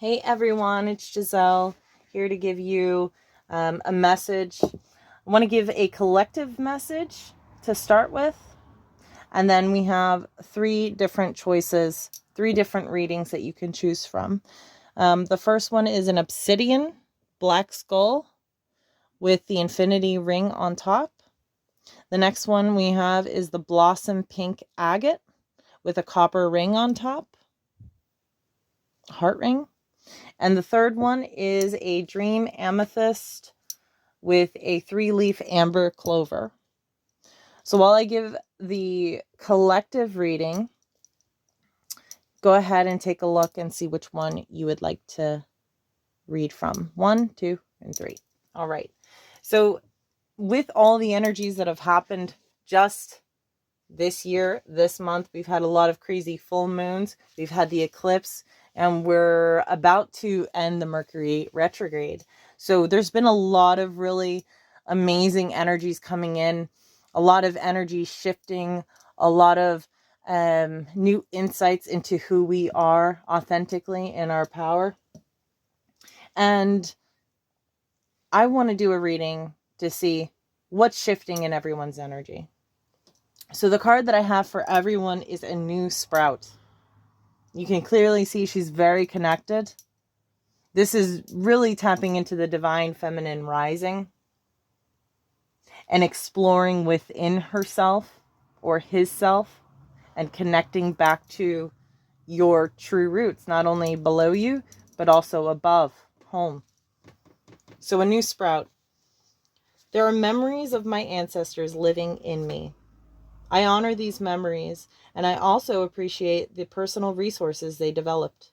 Hey everyone, it's Giselle here to give you a message. I want to give a collective message to start with, and then we have three different choices, three different readings that you can choose from. The first one is an Obsidian black skull with the infinity ring on top. The next one we have is the blossom pink agate with a copper ring on top, heart ring. And the third one is a dream amethyst with a 3-leaf amber clover. So while I give the collective reading, go ahead and take a look and see which one you would like to read from. 1, 2, and 3. All right. So with all the energies that have happened just this year, this month, we've had a lot of crazy full moons. We've had the eclipse, and we're about to end the Mercury retrograde. So there's been a lot of really amazing energies coming in, a lot of energy shifting, a lot of new insights into who we are authentically in our power. And I want to do a reading to see what's shifting in everyone's energy. So the card that I have for everyone is a new sprout. You can clearly see she's very connected. This is really tapping into the divine feminine rising and exploring within herself or his self and connecting back to your true roots, not only below you, but also above, home. So a new sprout. There are memories of my ancestors living in me. I honor these memories, and I also appreciate the personal resources they developed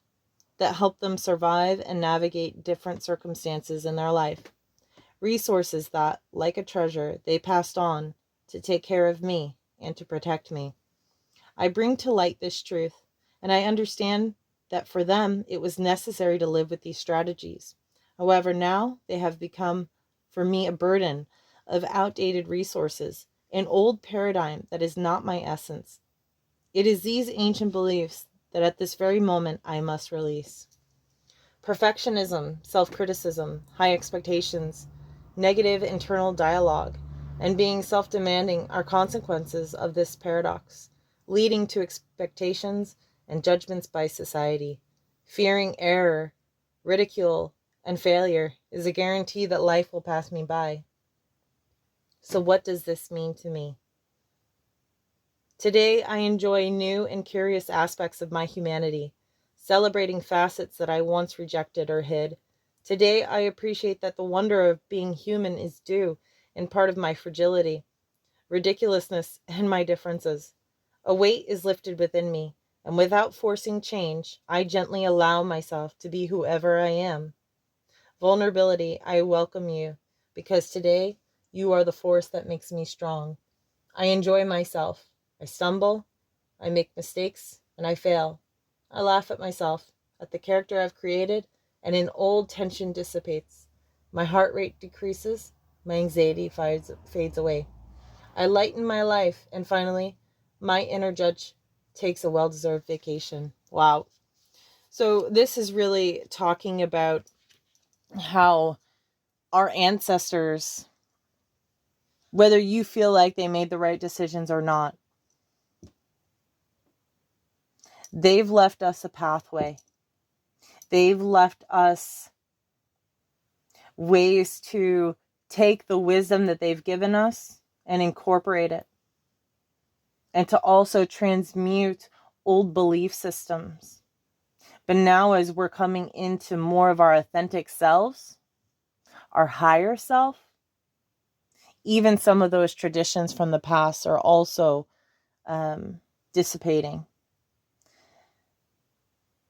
that helped them survive and navigate different circumstances in their life. Resources that, like a treasure, they passed on to take care of me and to protect me. I bring to light this truth, and I understand that for them it was necessary to live with these strategies. However, now they have become, for me, a burden of outdated resources, an old paradigm that is not my essence. It is these ancient beliefs that at this very moment I must release. Perfectionism, self-criticism, high expectations, negative internal dialogue, and being self-demanding are consequences of this paradox, leading to expectations and judgments by society. Fearing error, ridicule, and failure is a guarantee that life will pass me by. So what does this mean to me? Today, I enjoy new and curious aspects of my humanity, celebrating facets that I once rejected or hid. Today, I appreciate that the wonder of being human is due in part of my fragility, ridiculousness, and my differences. A weight is lifted within me, and without forcing change, I gently allow myself to be whoever I am. Vulnerability, I welcome you, because today, you are the force that makes me strong. I enjoy myself. I stumble, I make mistakes, and I fail. I laugh at myself, at the character I've created, and an old tension dissipates. My heart rate decreases, my anxiety fades away. I lighten my life, and finally, my inner judge takes a well-deserved vacation. Wow. So this is really talking about how our ancestors, whether you feel like they made the right decisions or not, they've left us a pathway. They've left us ways to take the wisdom that they've given us and incorporate it. And to also transmute old belief systems. But now as we're coming into more of our authentic selves, our higher self, even some of those traditions from the past are also dissipating.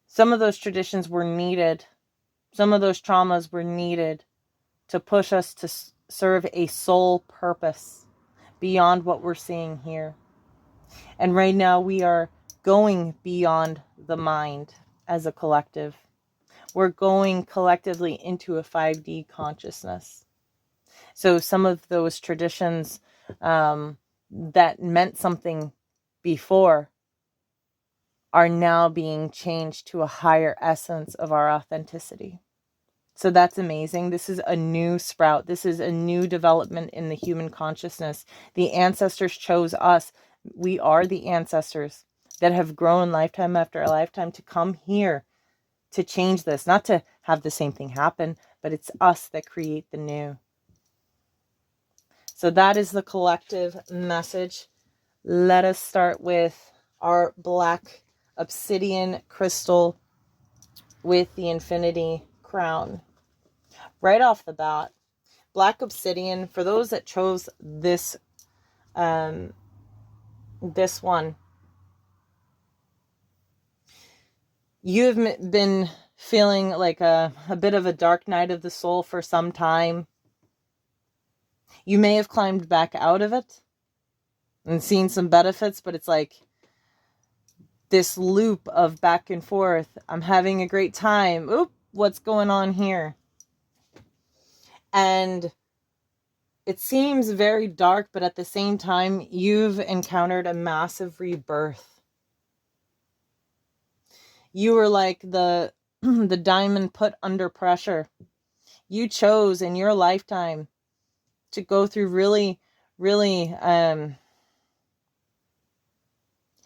Some of those traditions were needed. Some of those traumas were needed to push us to serve a soul purpose beyond what we're seeing here. And right now we are going beyond the mind as a collective. We're going collectively into a 5D consciousness. So some of those traditions that meant something before are now being changed to a higher essence of our authenticity. So that's amazing. This is a new sprout. This is a new development in the human consciousness. The ancestors chose us. We are the ancestors that have grown lifetime after lifetime to come here to change this, not to have the same thing happen, but it's us that create the new. So that is the collective message. Let us start with our black obsidian crystal with the infinity crown. Right off the bat, black obsidian, for those that chose this this one, you've been feeling like a bit of a dark night of the soul for some time. You may have climbed back out of it and seen some benefits, but it's like this loop of back and forth. I'm having a great time. Oop, what's going on here? And it seems very dark, but at the same time, you've encountered a massive rebirth. You were like the diamond put under pressure. You chose in your lifetime to go through really, really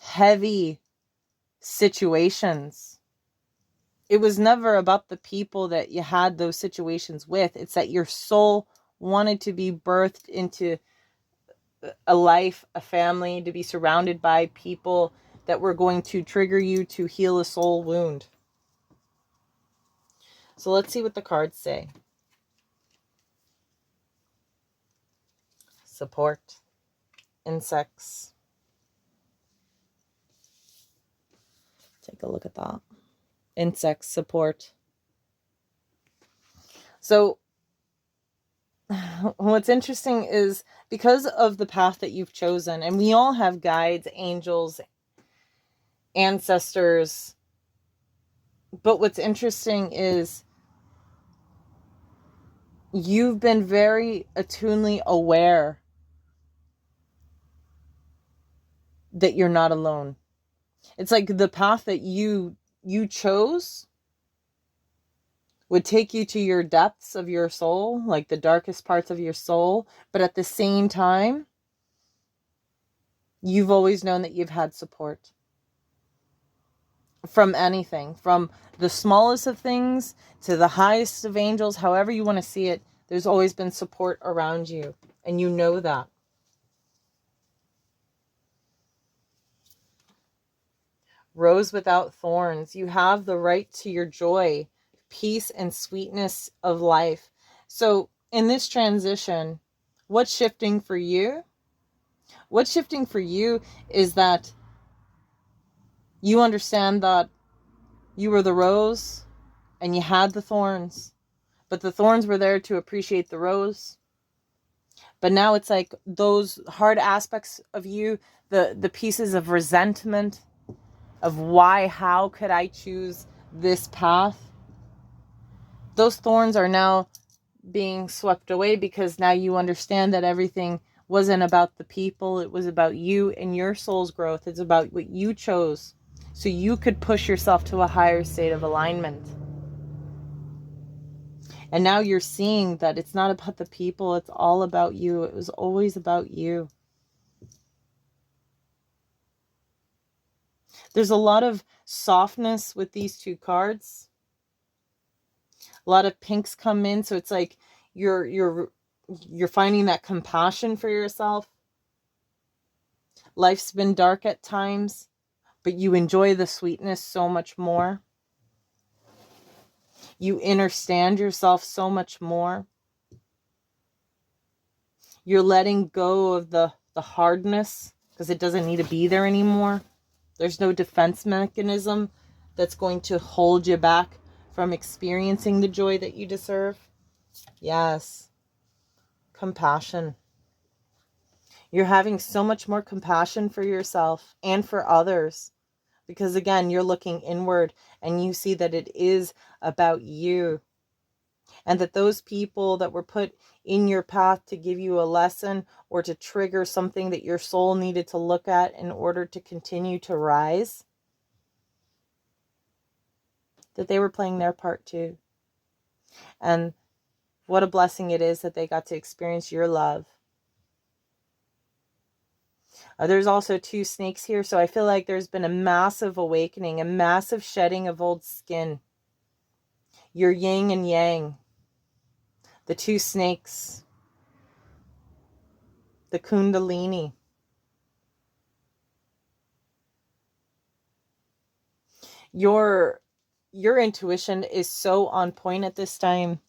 heavy situations. It was never about the people that you had those situations with. It's that your soul wanted to be birthed into a life, a family, to be surrounded by people that were going to trigger you to heal a soul wound. So let's see what the cards say. Support. Insects. Take a look at that. Insects, support. So what's interesting is because of the path that you've chosen, and we all have guides, angels, ancestors, but what's interesting is you've been very attunely aware that you're not alone. It's like the path that you chose would take you to your depths of your soul, like the darkest parts of your soul. But at the same time, you've always known that you've had support from anything, from the smallest of things to the highest of angels, however you want to see it. There's always been support around you, and you know that. Rose without thorns. You have the right to your joy, peace, and sweetness of life. So in this transition, what's shifting for you? What's shifting for you is that you understand that you were the rose and you had the thorns, but the thorns were there to appreciate the rose. But now it's like those hard aspects of you, the pieces of resentment, of why, how could I choose this path? Those thorns are now being swept away because now you understand that everything wasn't about the people. It was about you and your soul's growth. It's about what you chose so you could push yourself to a higher state of alignment. And now you're seeing that it's not about the people. It's all about you. It was always about you. There's a lot of softness with these two cards. A lot of pinks come in, so it's like you're finding that compassion for yourself. Life's been dark at times, but you enjoy the sweetness so much more. You understand yourself so much more. You're letting go of the hardness because it doesn't need to be there anymore. There's no defense mechanism that's going to hold you back from experiencing the joy that you deserve. Yes. Compassion. You're having so much more compassion for yourself and for others. Because again, you're looking inward and you see that it is about you. And that those people that were put in your path to give you a lesson or to trigger something that your soul needed to look at in order to continue to rise, that they were playing their part too. And what a blessing it is that they got to experience your love. There's also 2 snakes here, so I feel like there's been a massive awakening, a massive shedding of old skin. Your yin and yang, the 2 snakes, the kundalini. Your intuition is so on point at this time.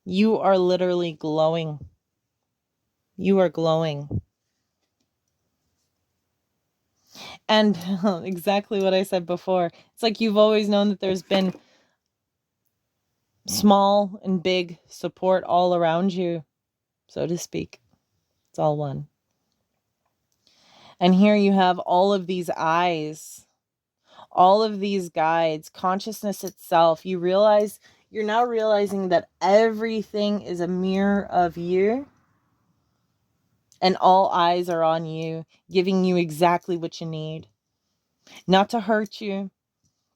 You are literally glowing. You are glowing. And exactly what I said before. It's like you've always known that there's been small and big support all around you, so to speak. It's all one. And here you have all of these eyes, all of these guides, consciousness itself. You're now realizing that everything is a mirror of you, and all eyes are on you, giving you exactly what you need. Not to hurt you,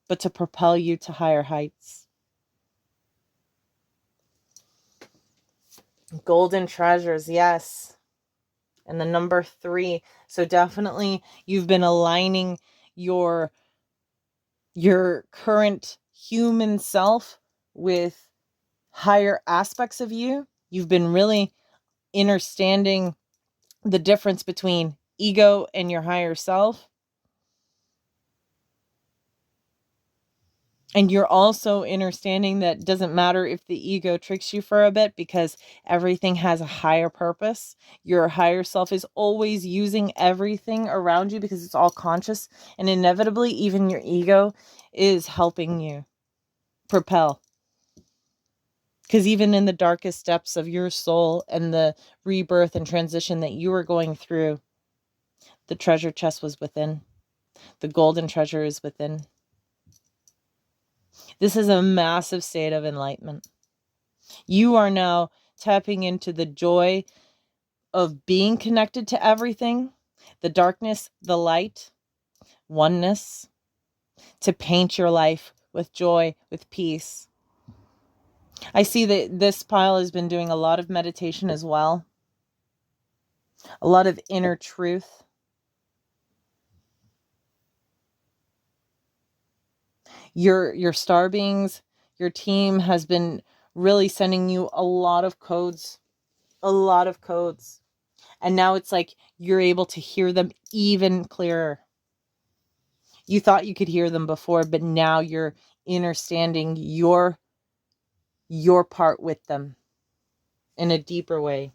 but to propel you to higher heights. Golden treasures, yes. And the number 3. So definitely you've been aligning your current human self with higher aspects of you. You've been really understanding the difference between ego and your higher self. And you're also understanding that it doesn't matter if the ego tricks you for a bit, because everything has a higher purpose. Your higher self is always using everything around you because it's all conscious. And inevitably, even your ego is helping you propel. Because even in the darkest depths of your soul and the rebirth and transition that you were going through, the treasure chest was within. The golden treasure is within. This is a massive state of enlightenment. You are now tapping into the joy of being connected to everything, the darkness, the light, oneness, to paint your life with joy, with peace. I see that this pile has been doing a lot of meditation as well, a lot of inner truth. Your star beings, your team has been really sending you a lot of codes. And now it's like you're able to hear them even clearer. You thought you could hear them before, but now you're understanding your part with them in a deeper way.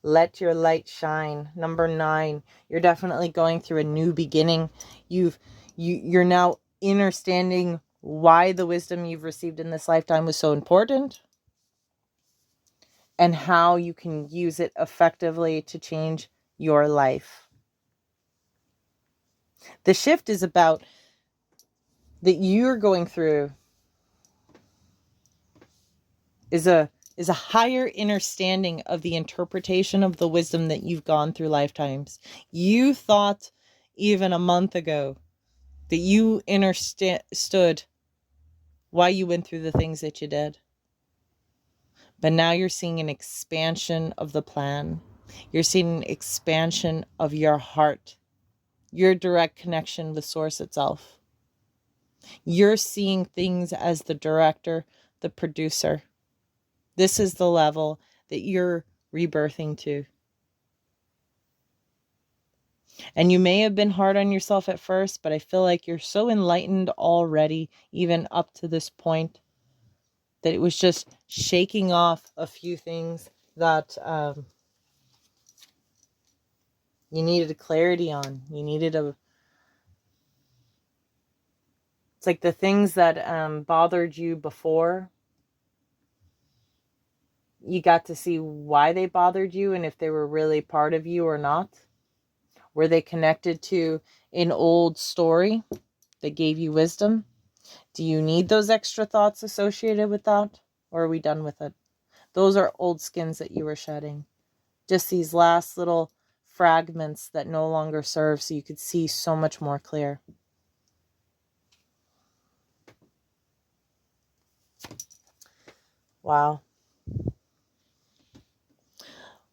Let your light shine. Number 9, you're definitely going through a new beginning. You're now understanding why the wisdom you've received in this lifetime was so important, and how you can use it effectively to change your life. The shift is about that you're going through is a higher understanding of the interpretation of the wisdom that you've gone through lifetimes. You thought even a month ago that you understood why you went through the things that you did. But now you're seeing an expansion of the plan. You're seeing an expansion of your heart, your direct connection with Source itself. You're seeing things as the director, the producer. This is the level that you're rebirthing to. And you may have been hard on yourself at first, but I feel like you're so enlightened already, even up to this point, that it was just shaking off a few things that you needed a clarity on. It's like the things that bothered you before, you got to see why they bothered you and if they were really part of you or not. Were they connected to an old story that gave you wisdom? Do you need those extra thoughts associated with that? Or are we done with it? Those are old skins that you were shedding. just these last little fragments that no longer serve, so you could see so much more clear. Wow.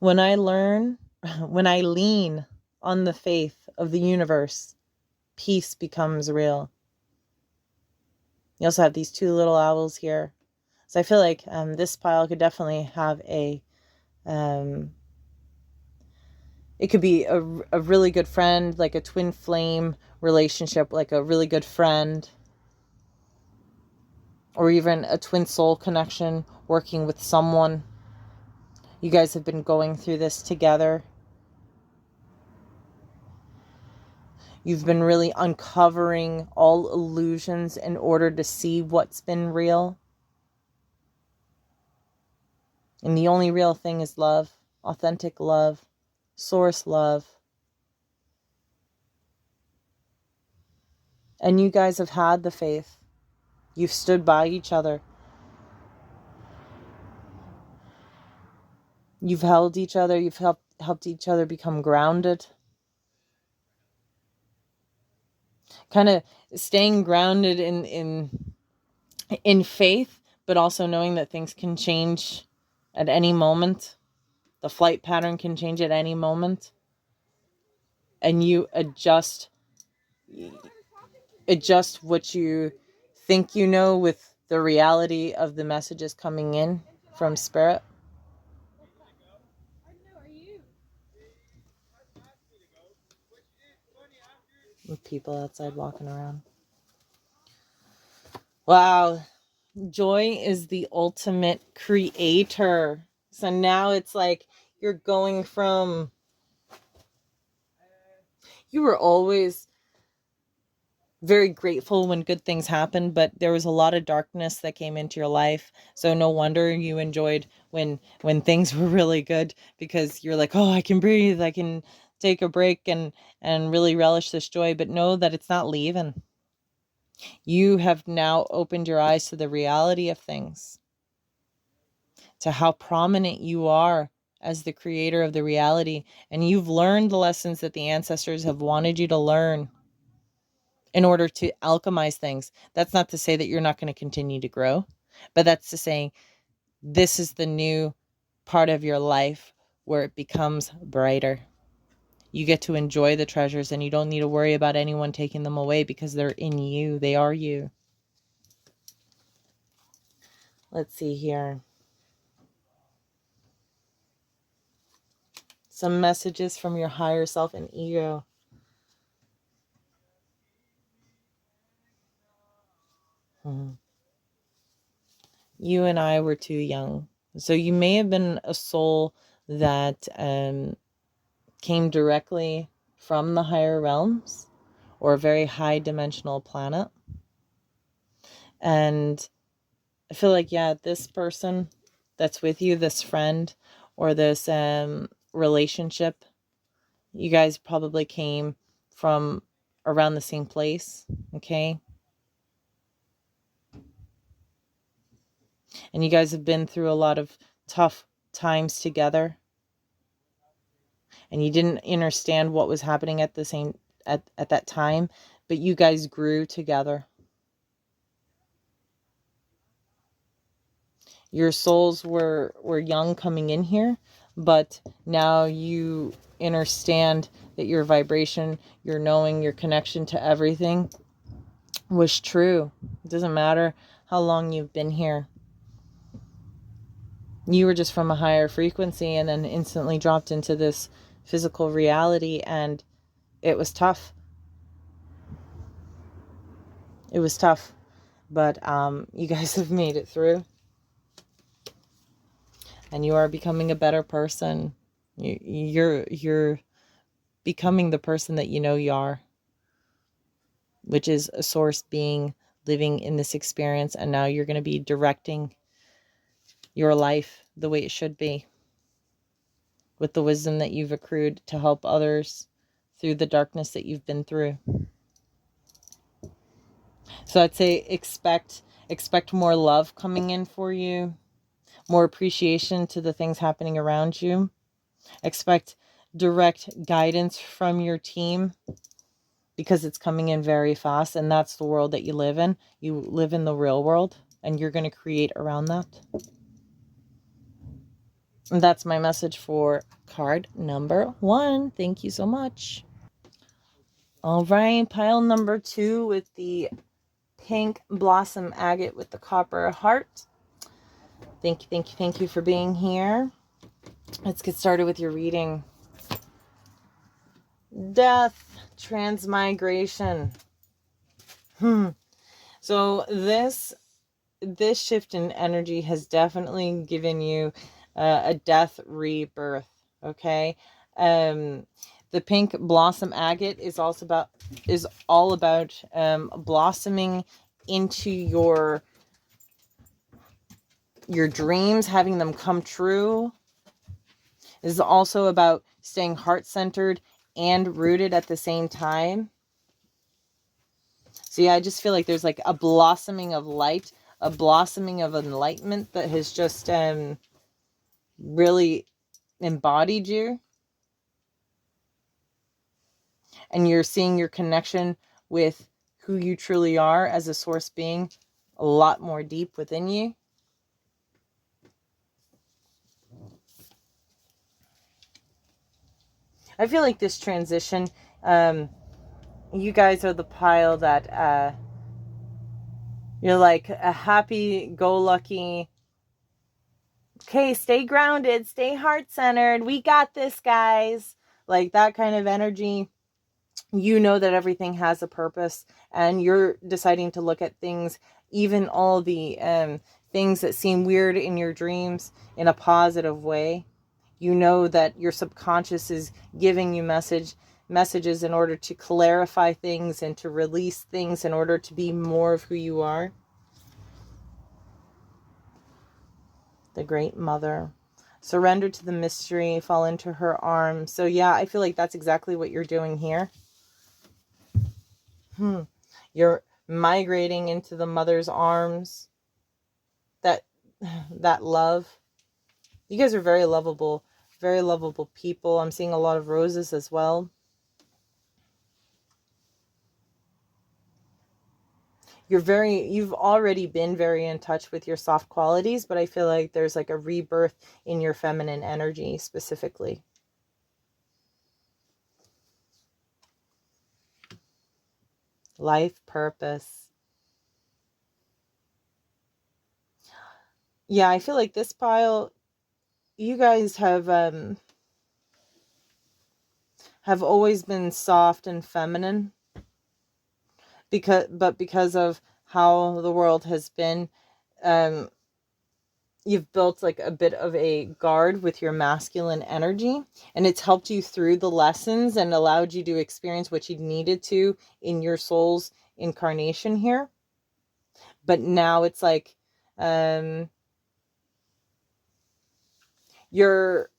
When I learn, when I lean on the faith of the universe, peace becomes real. You also have these two little owls here. So I feel like this pile could definitely have a, it could be a really good friend, like a twin flame relationship, like a really good friend, or even a twin soul connection, working with someone. You guys have been going through this together. You've been really uncovering all illusions in order to see what's been real. And the only real thing is love, authentic love, source love. And you guys have had the faith. You've stood by each other. You've held each other. You've helped each other become grounded. Kind of staying grounded in faith, but also knowing that things can change at any moment. The flight pattern can change at any moment. And you adjust what you think you know with the reality of the messages coming in from spirit. With people outside walking around. Wow. Joy is the ultimate creator. So now it's like you're going from, you were always very grateful when good things happened, but there was a lot of darkness that came into your life. So no wonder you enjoyed when things were really good, because you're like, oh, I can breathe, I can take a break and really relish this joy. But know that it's not leaving. You have now opened your eyes to the reality of things, to how prominent you are as the creator of the reality. And you've learned the lessons that the ancestors have wanted you to learn in order to alchemize things. That's not to say that you're not going to continue to grow, but that's to say this is the new part of your life where it becomes brighter. You get to enjoy the treasures, and you don't need to worry about anyone taking them away, because they're in you. They are you. Let's see here. Some messages from your higher self and ego. You and I were too young. So you may have been a soul that came directly from the higher realms, or a very high dimensional planet. And I feel like, yeah, this person that's with you, this friend or this relationship, you guys probably came from around the same place, okay? And you guys have been through a lot of tough times together. And you didn't understand what was happening at the same at that time, but you guys grew together. Your souls were young coming in here, but now you understand that your vibration, your knowing, your connection to everything was true. It doesn't matter how long you've been here. You were just from a higher frequency and then instantly dropped into this physical reality, and it was tough. It was tough, but you guys have made it through. And you are becoming a better person. You're becoming the person that you know you are, which is a source being living in this experience. And now you're going to be directing your life the way it should be, with the wisdom that you've accrued to help others through the darkness that you've been through. So I'd say expect more love coming in for you, more appreciation to the things happening around you. Expect direct guidance from your team because it's coming in very fast, and that's the world that you live in. You live in the real world, and you're going to create around that. And that's my message for card number 1. Thank you so much. All right, pile number 2 with the pink blossom agate with the copper heart. Thank you for being here. Let's get started with your reading. Death, transmigration. So this shift in energy has definitely given you a death rebirth. Okay. The pink blossom agate is all about blossoming into your dreams, having them come true. This is also about staying heart-centered and rooted at the same time. So yeah, I just feel like there's like a blossoming of light, a blossoming of enlightenment that has just really embodied you. And you're seeing your connection with who you truly are as a source being a lot more deep within you. I feel like this transition, you guys are the pile that you're like a happy-go-lucky, okay, stay grounded, stay heart-centered, we got this, guys. Like that kind of energy. You know that everything has a purpose, and you're deciding to look at things, even all the things that seem weird in your dreams, in a positive way. You know that your subconscious is giving you messages in order to clarify things and to release things in order to be more of who you are. The Great Mother. Surrender to the mystery, fall into her arms. So yeah, I feel like that's exactly what you're doing here. You're migrating into the mother's arms. That love. You guys are very lovable people. I'm seeing a lot of roses as well. You've already been very in touch with your soft qualities, but I feel like there's like a rebirth in your feminine energy specifically. Life purpose. Yeah, I feel like this pile, you guys have always been soft and feminine, because of how the world has been, you've built like a bit of a guard with your masculine energy, and it's helped you through the lessons and allowed you to experience what you needed to in your soul's incarnation here. But now it's like you're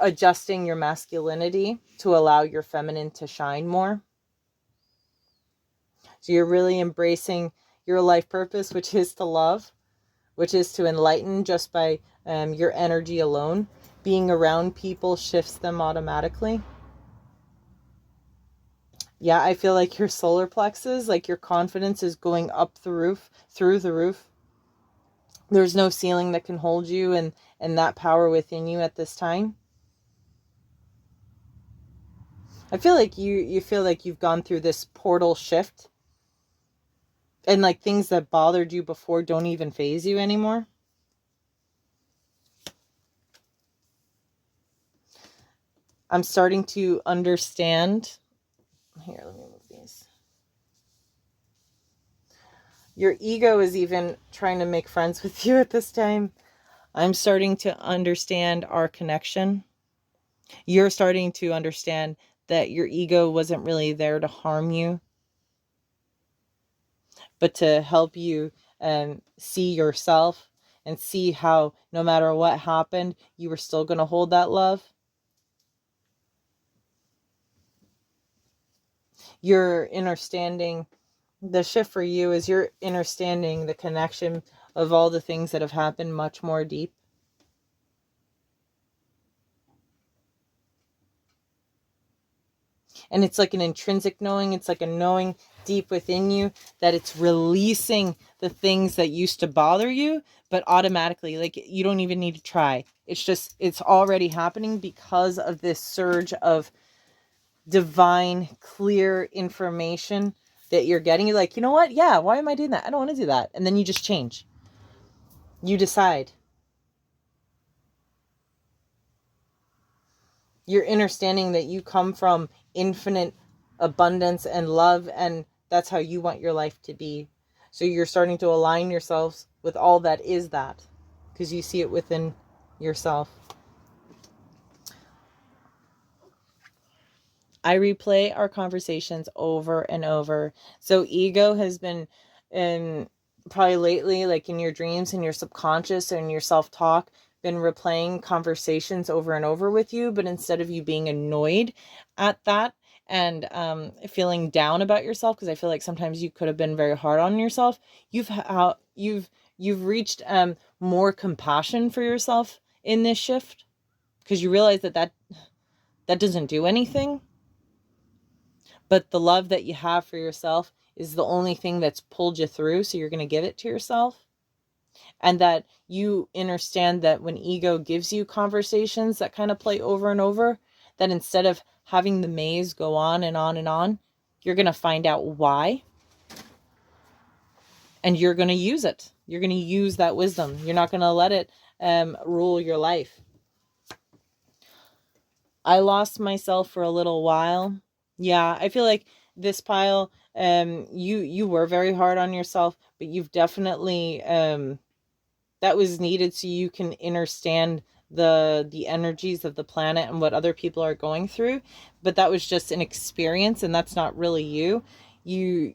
adjusting your masculinity to allow your feminine to shine more. So you're really embracing your life purpose, which is to love, which is to enlighten just by your energy alone. Being around people shifts them automatically. Yeah, I feel like your solar plexus, like your confidence is going up the roof, through the roof. There's no ceiling that can hold you and that power within you at this time. I feel like you feel like you've gone through this portal shift, and like things that bothered you before don't even faze you anymore. I'm starting to understand. Here, let me move these. Your ego is even trying to make friends with you at this time. I'm starting to understand our connection. You're starting to understand that your ego wasn't really there to harm you, but to help you see yourself and see how no matter what happened, you were still going to hold that love. You're understanding, the shift for you is you're understanding the connection of all the things that have happened much more deep. And it's like an intrinsic knowing. It's like a knowing deep within you that it's releasing the things that used to bother you, but automatically, like you don't even need to try. It's already happening because of this surge of divine, clear information that you're getting. You're like, you know what? Yeah, why am I doing that? I don't want to do that. And then you just change. You decide. You're understanding that you come from infinite abundance and love, and that's how you want your life to be. So you're starting to align yourselves with all that is that, because you see it within yourself. I replay our conversations over and over. So ego has been probably lately, like in your dreams and your subconscious and your self-talk, been replaying conversations over and over with you. But instead of you being annoyed at that and feeling down about yourself, because I feel like sometimes you could have been very hard on yourself, you've reached more compassion for yourself in this shift, because you realize that doesn't do anything. But the love that you have for yourself is the only thing that's pulled you through. So you're going to give it to yourself. And that you understand that when ego gives you conversations that kind of play over and over, that instead of having the maze go on and on and on, you're going to find out why. And you're going to use it. You're going to use that wisdom. You're not going to let it rule your life. I lost myself for a little while. Yeah, I feel like this pile, you were very hard on yourself, but you've definitely that was needed so you can understand the energies of the planet and what other people are going through. But that was just an experience, and that's not really you. You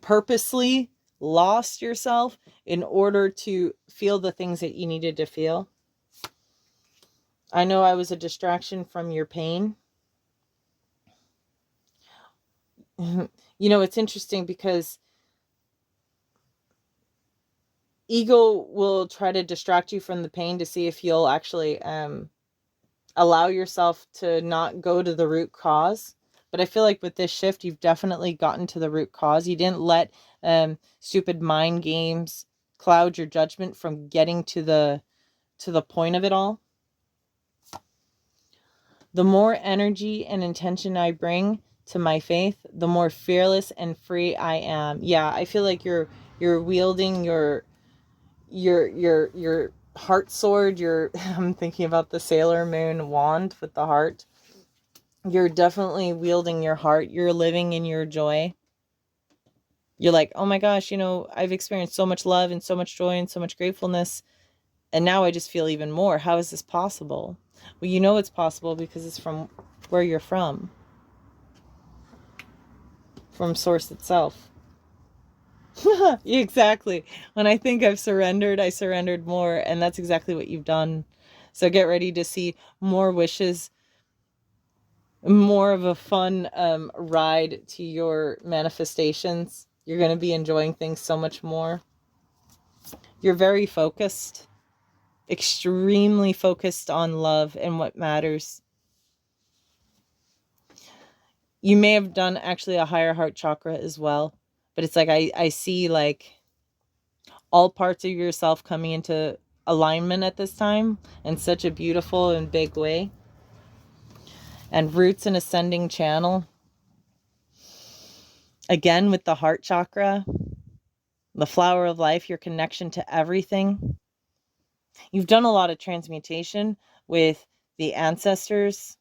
purposely lost yourself in order to feel the things that you needed to feel. I know I was a distraction from your pain. You know, it's interesting because ego will try to distract you from the pain to see if you'll actually allow yourself to not go to the root cause. But I feel like with this shift, you've definitely gotten to the root cause. You didn't let stupid mind games cloud your judgment from getting to the point of it all. The more energy and intention I bring to my faith, the more fearless and free I am. Yeah, I feel like you're wielding your heart sword. I'm thinking about the Sailor Moon wand with the heart. You're definitely wielding your heart. You're living in your joy. You're like, oh my gosh, you know, I've experienced so much love and so much joy and so much gratefulness, and now I just feel even more. How is this possible? Well, you know it's possible because it's from where you're from source itself. Exactly. When I think I surrendered more, and that's exactly what you've done. So get ready to see more wishes, more of a fun ride to your manifestations. You're going to be enjoying things so much more. You're very focused, extremely focused on love and what matters. You may have done actually a higher heart chakra as well, but it's like I see like all parts of yourself coming into alignment at this time in such a beautiful and big way. And roots and ascending channel. Again, with the heart chakra, the flower of life, your connection to everything. You've done a lot of transmutation with the ancestors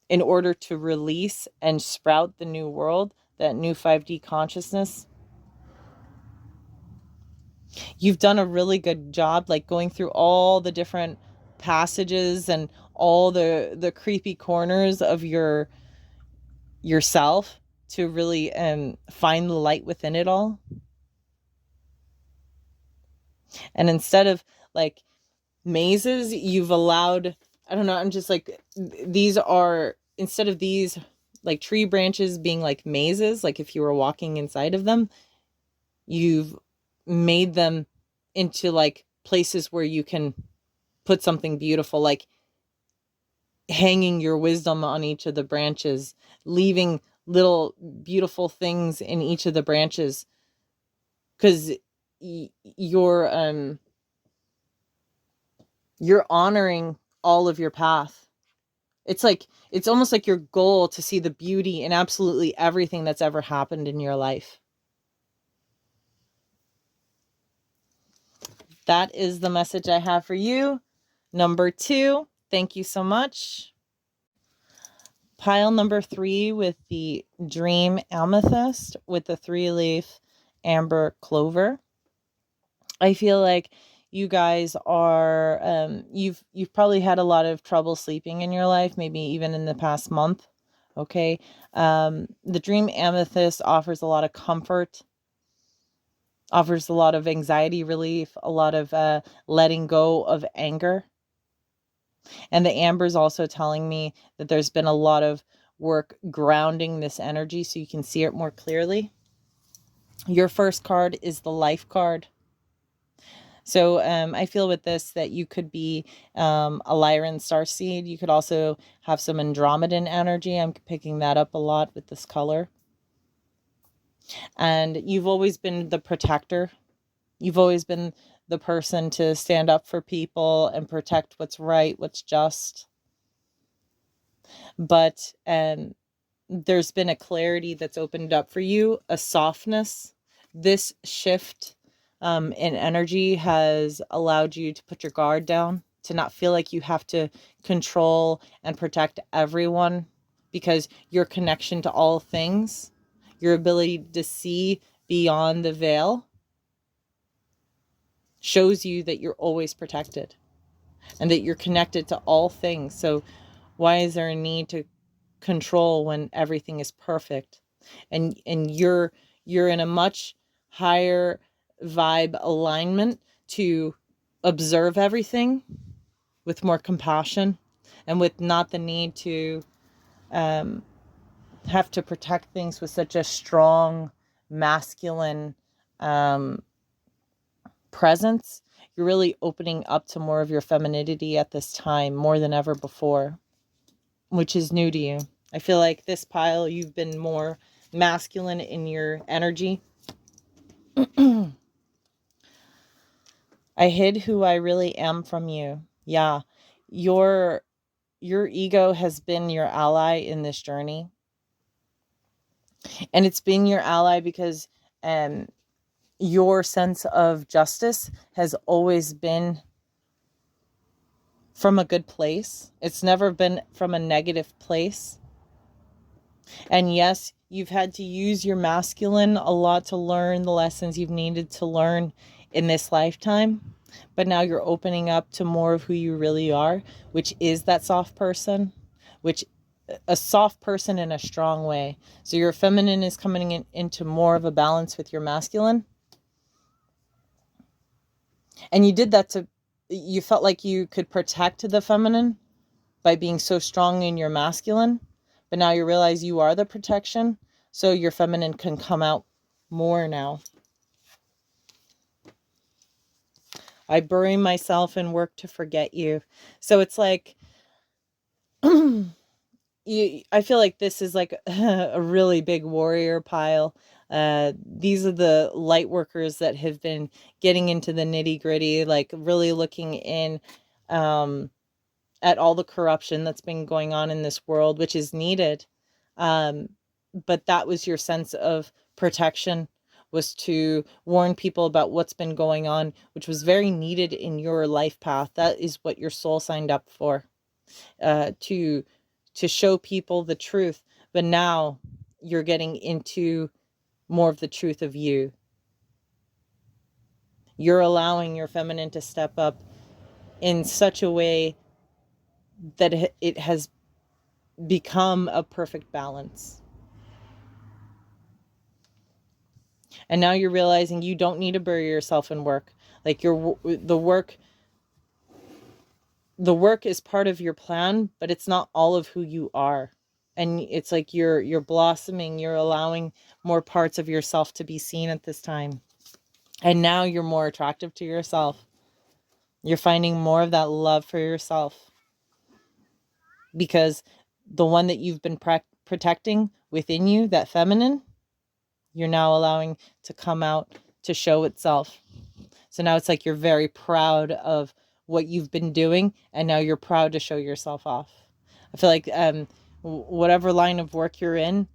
in order to release and sprout the new world, that new 5D consciousness. You've done a really good job, like going through all the different passages and all the creepy corners of yourself to really find the light within it all. And instead of like mazes, you've allowed, I don't know, I'm just like, these are, instead of these like tree branches being like mazes, like if you were walking inside of them, you've made them into like places where you can put something beautiful. Like hanging your wisdom on each of the branches, leaving little beautiful things in each of the branches, because you're honoring all of your path. It's almost like your goal to see the beauty in absolutely everything that's ever happened in your life. That is the message I have for you. Number 2, thank you so much. Pile number 3 with the Dream Amethyst with the 3-leaf Amber Clover. I feel like you guys are, you've probably had a lot of trouble sleeping in your life, maybe even in the past month. Okay. The Dream Amethyst offers a lot of comfort, offers a lot of anxiety relief, a lot of letting go of anger. And the amber is also telling me that there's been a lot of work grounding this energy so you can see it more clearly. Your first card is the Life card. So I feel with this that you could be a Lyran starseed. You could also have some Andromedan energy. I'm picking that up a lot with this color. And you've always been the protector. You've always been the person to stand up for people and protect what's right, what's just. But there's been a clarity that's opened up for you, a softness. This shift in energy has allowed you to put your guard down, to not feel like you have to control and protect everyone, because your connection to all things, your ability to see beyond the veil, shows you that you're always protected and that you're connected to all things. So why is there a need to control when everything is perfect? And you're in a much higher vibe alignment to observe everything with more compassion and with not the need to have to protect things with such a strong masculine presence. You're really opening up to more of your femininity at this time, more than ever before, which is new to you. I feel like this pile, you've been more masculine in your energy. I hid who I really am from you. Yeah, your ego has been your ally in this journey. And it's been your ally because your sense of justice has always been from a good place. It's never been from a negative place. And yes, you've had to use your masculine a lot to learn the lessons you've needed to learn in this lifetime. But now you're opening up to more of who you really are, which is that soft person, which a soft person in a strong way. So your feminine is coming into more of a balance with your masculine. And you did that you felt like you could protect the feminine by being so strong in your masculine. But now you realize you are the protection. So your feminine can come out more now. I bury myself and work to forget you. So it's like, I feel like this is like a really big warrior pile. These are the light workers that have been getting into the nitty gritty, like really looking in at all the corruption that's been going on in this world, which is needed. But that was your sense of protection, was to warn people about what's been going on, which was very needed in your life path. That is what your soul signed up for, to show people the truth. But now you're getting into more of the truth of you. You're allowing your feminine to step up in such a way that it has become a perfect balance. And now you're realizing you don't need to bury yourself in work. Like the work is part of your plan, but it's not all of who you are. And it's like you're blossoming, you're allowing more parts of yourself to be seen at this time. And now you're more attractive to yourself. You're finding more of that love for yourself. because the one that you've been protecting within you, that feminine, you're now allowing to come out, to show itself. So now it's like you're very proud of what you've been doing, and now you're proud to show yourself off. I feel like whatever line of work you're in,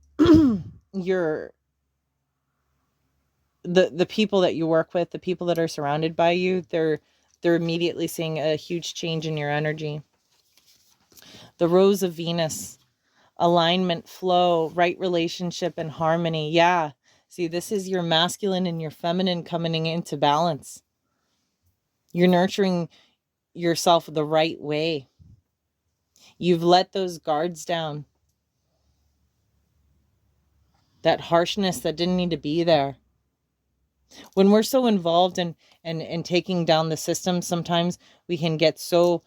you're the people that you work with, the people that are surrounded by you, they're immediately seeing a huge change in your energy. The Rose of Venus, alignment, flow, right relationship, and harmony. Yeah. See, this is your masculine and your feminine coming into balance. You're nurturing yourself the right way. You've let those guards down. That harshness that didn't need to be there. When we're so involved in taking down the system, sometimes we can get so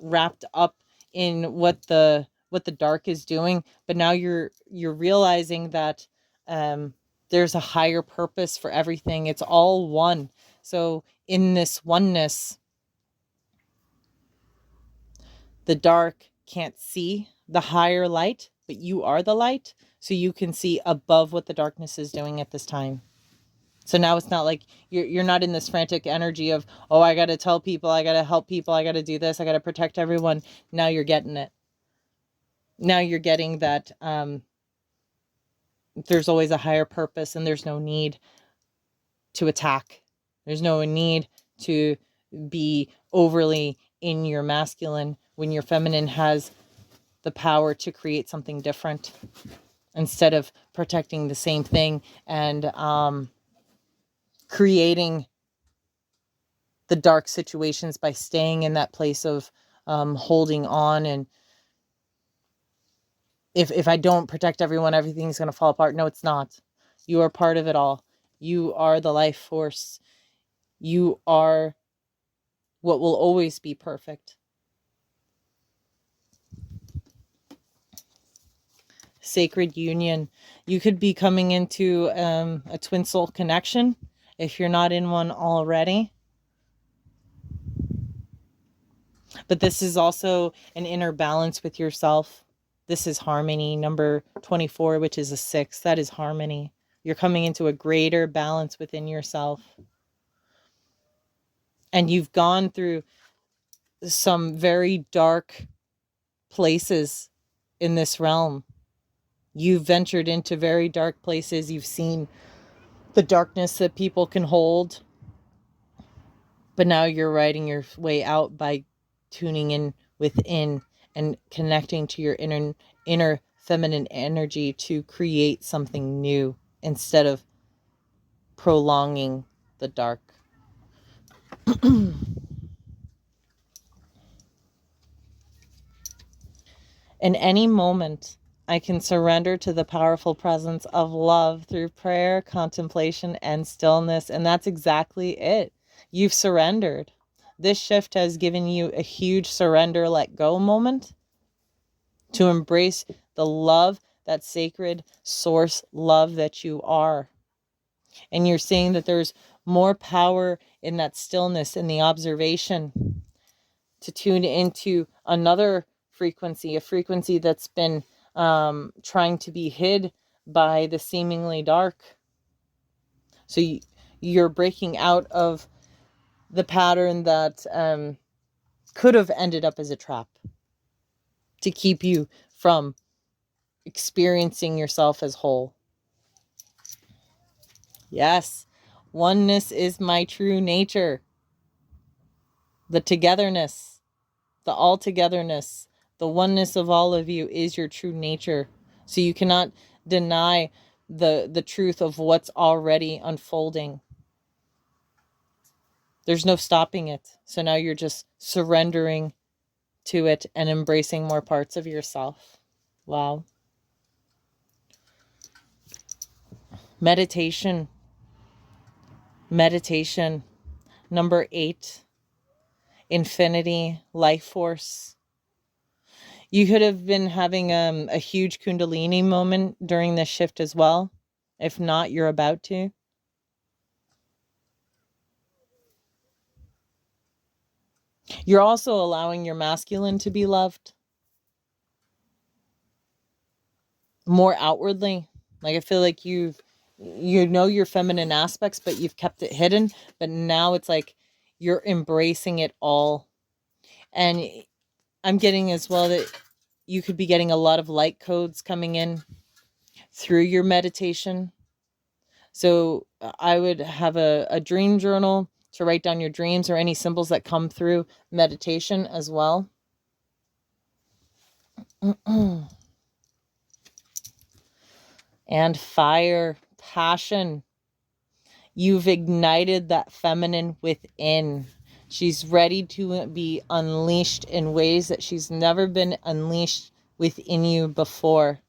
wrapped up in what the dark is doing. But now you're realizing that there's a higher purpose for everything. It's all one. So in this oneness, the dark can't see the higher light, but you are the light. So you can see above what the darkness is doing at this time. So now it's not like you're not in this frantic energy of, oh, I got to tell people, I got to help people, I got to do this, I got to protect everyone. Now you're getting it. Now you're getting that there's always a higher purpose, and there's no need to attack. There's no need to be overly in your masculine when your feminine has the power to create something different instead of protecting the same thing and creating the dark situations by staying in that place of holding on. And if I don't protect everyone, everything's going to fall apart. No, it's not. You are part of it all. You are the life force. You are what will always be perfect. Sacred union. You could be coming into a twin soul connection if you're not in one already. But this is also an inner balance with yourself. This is harmony. Number 24, which is a 6, that is harmony. You're coming into a greater balance within yourself. And you've gone through some very dark places in this realm. You've ventured into very dark places. You've seen the darkness that people can hold. But now you're riding your way out by tuning in within and connecting to your inner feminine energy to create something new instead of prolonging the dark. In any moment, I can surrender to the powerful presence of love through prayer, contemplation, and stillness. And that's exactly it. You've surrendered. This shift has given you a huge surrender, let go moment to embrace the love, that sacred source love that you are. And you're seeing that there's more power in that stillness, in the observation, to tune into another frequency, a frequency that's been trying to be hid by the seemingly dark. So you're breaking out of the pattern that could have ended up as a trap to keep you from experiencing yourself as whole. Yes, oneness is my true nature. The togetherness, the all-togetherness, the oneness of all of you is your true nature. So you cannot deny the truth of what's already unfolding. There's no stopping it. So now you're just surrendering to it and embracing more parts of yourself. Wow. Meditation. Meditation. Number 8. Infinity, life force. You could have been having a huge Kundalini moment during this shift as well. If not, you're about to. You're also allowing your masculine to be loved. more outwardly. Like I feel like you know your feminine aspects, but you've kept it hidden. But now it's like you're embracing it all. And I'm getting as well that you could be getting a lot of light codes coming in through your meditation. So I would have a dream journal to write down your dreams or any symbols that come through meditation as well. And fire, passion. You've ignited that feminine within. She's ready to be unleashed in ways that she's never been unleashed within you before.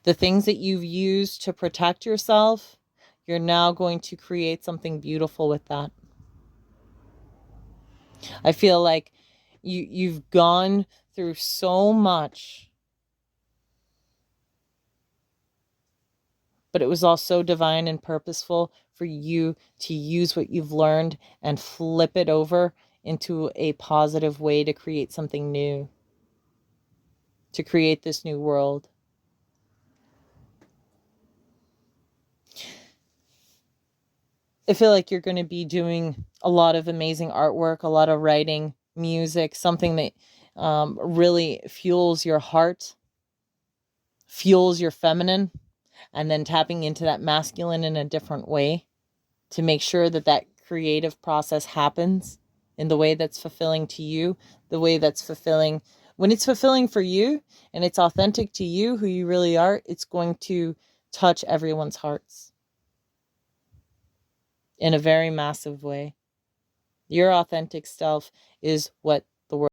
The things that you've used to protect yourself, you're now going to create something beautiful with that. I feel like you've gone through so much, but it was all so divine and purposeful for you to use what you've learned and flip it over into a positive way to create something new, to create this new world. I feel like you're going to be doing a lot of amazing artwork, a lot of writing, music, something that really fuels your heart, fuels your feminine, and then tapping into that masculine in a different way to make sure that that creative process happens in the way that's fulfilling to you, the way that's fulfilling. When it's fulfilling for you and it's authentic to you, who you really are, it's going to touch everyone's hearts in a very massive way. Your authentic self is what